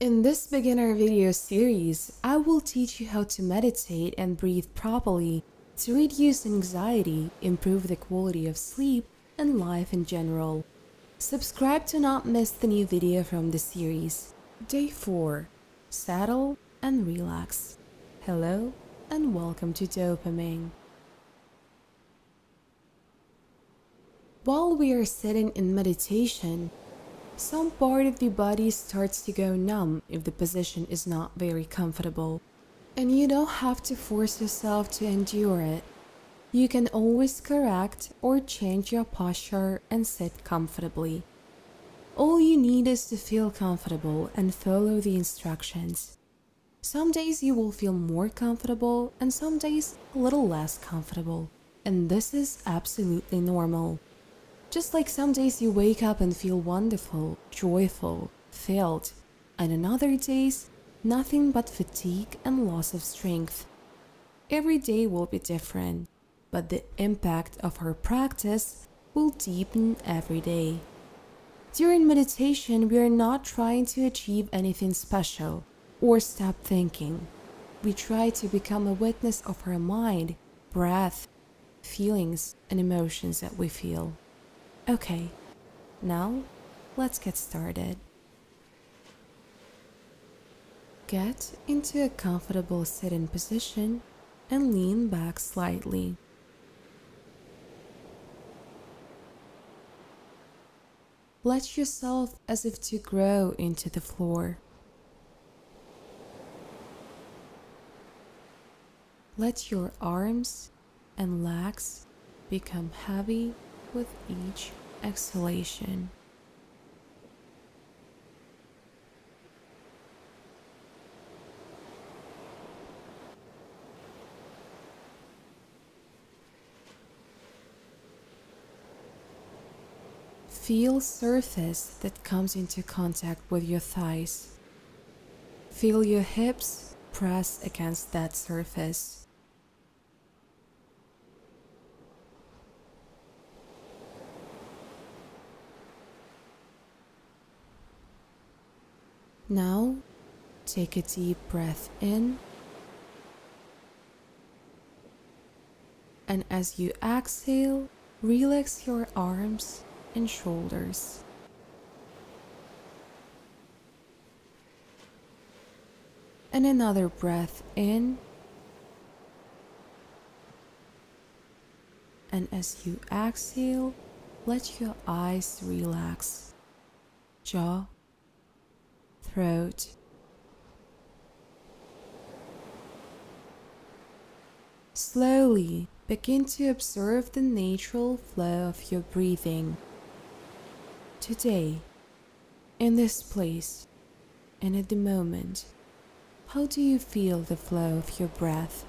In this beginner video series, I will teach you how to meditate and breathe properly to reduce anxiety, improve the quality of sleep, and life in general. Subscribe to not miss the new video from the series. Day 4. Settle and relax. Hello and welcome to Dopamine. While we are sitting in meditation, some part of the body starts to go numb if the position is not very comfortable. And you don't have to force yourself to endure it. You can always correct or change your posture and sit comfortably. All you need is to feel comfortable and follow the instructions. Some days you will feel more comfortable and some days a little less comfortable. And this is absolutely normal. Just like some days you wake up and feel wonderful, joyful, filled, and on other days, nothing but fatigue and loss of strength. Every day will be different, but the impact of our practice will deepen every day. During meditation, we are not trying to achieve anything special or stop thinking. We try to become a witness of our mind, breath, feelings, and emotions that we feel. Okay, now let's get started. Get into a comfortable sitting position and lean back slightly. Let yourself as if to grow into the floor. Let your arms and legs become heavy with each exhalation. Feel surface that comes into contact with your thighs. Feel your hips press against that surface. Now, take a deep breath in, and as you exhale, relax your arms and shoulders. And another breath in, and as you exhale, let your eyes relax, jaw, throat. Slowly begin to observe the natural flow of your breathing. Today, in this place, and at the moment, how do you feel the flow of your breath?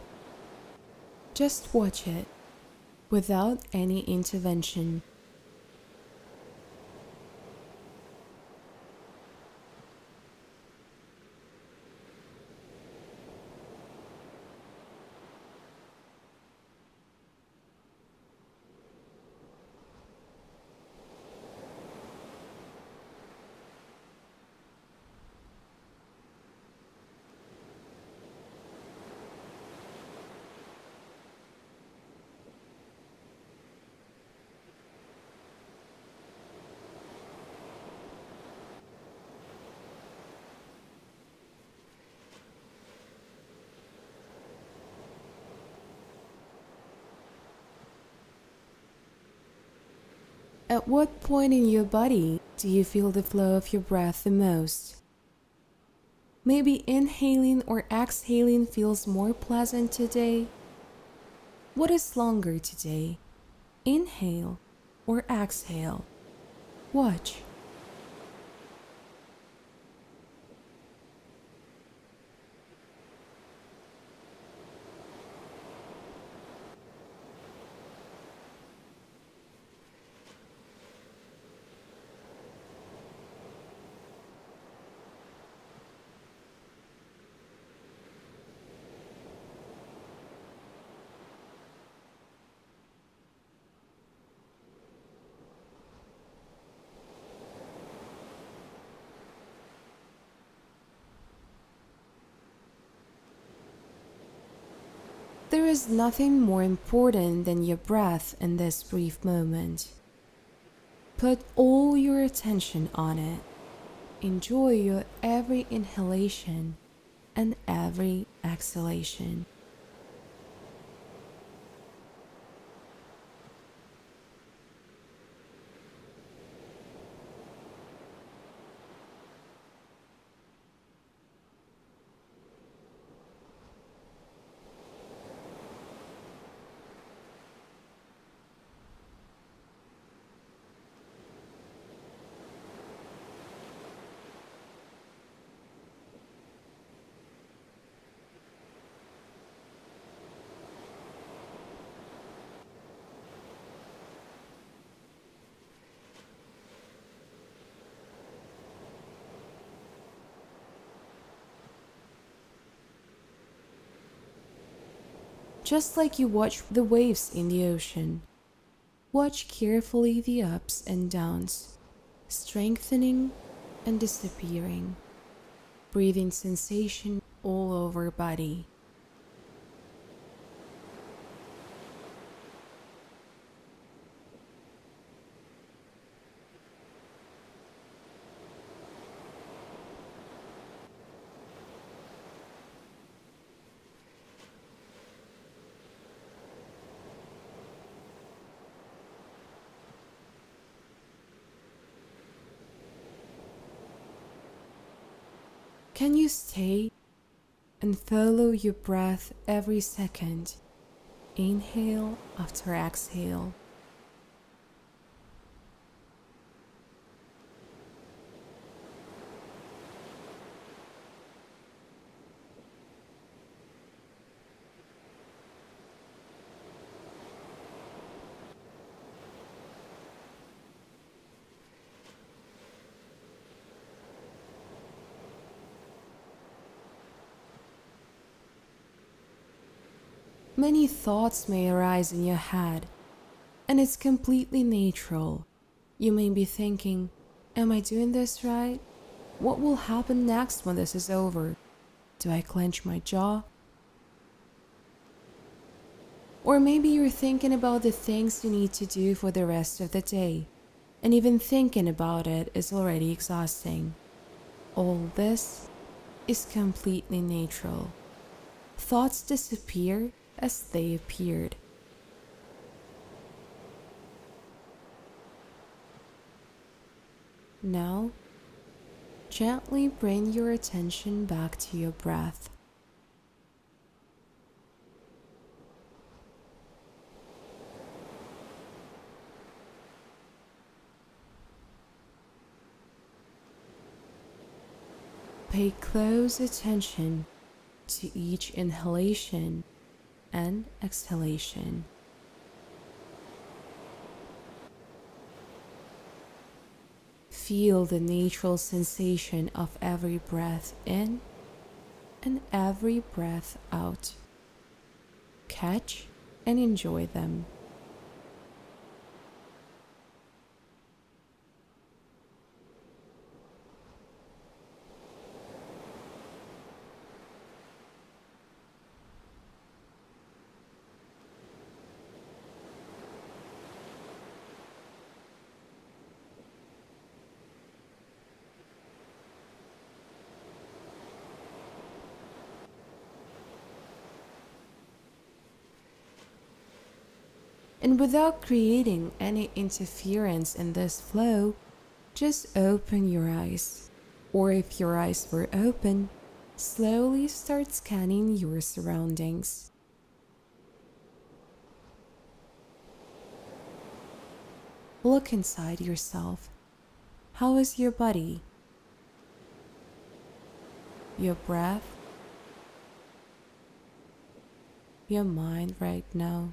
Just watch it, without any intervention. At what point in your body do you feel the flow of your breath the most? Maybe inhaling or exhaling feels more pleasant today. What is longer today? Inhale or exhale? Watch. There is nothing more important than your breath in this brief moment. Put all your attention on it. Enjoy your every inhalation and every exhalation. Just like you watch the waves in the ocean, watch carefully the ups and downs, strengthening and disappearing, breathing sensation all over body. Can you stay and follow your breath every second? Inhale after exhale. Many thoughts may arise in your head, and it's completely natural. You may be thinking, am I doing this right? What will happen next when this is over? Do I clench my jaw? Or maybe you're thinking about the things you need to do for the rest of the day, and even thinking about it is already exhausting. All this is completely natural. Thoughts disappear as they appeared. Now, gently bring your attention back to your breath. Pay close attention to each inhalation and exhalation. Feel the natural sensation of every breath in and every breath out. Catch and enjoy them. And without creating any interference in this flow, just open your eyes. Or if your eyes were open, slowly start scanning your surroundings. Look inside yourself. How is your body? Your breath? Your mind right now?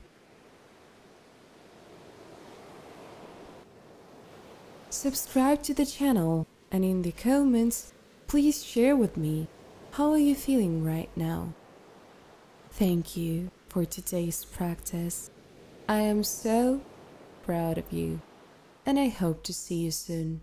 Subscribe to the channel, and in the comments, please share with me how are you feeling right now. Thank you for today's practice. I am so proud of you, and I hope to see you soon.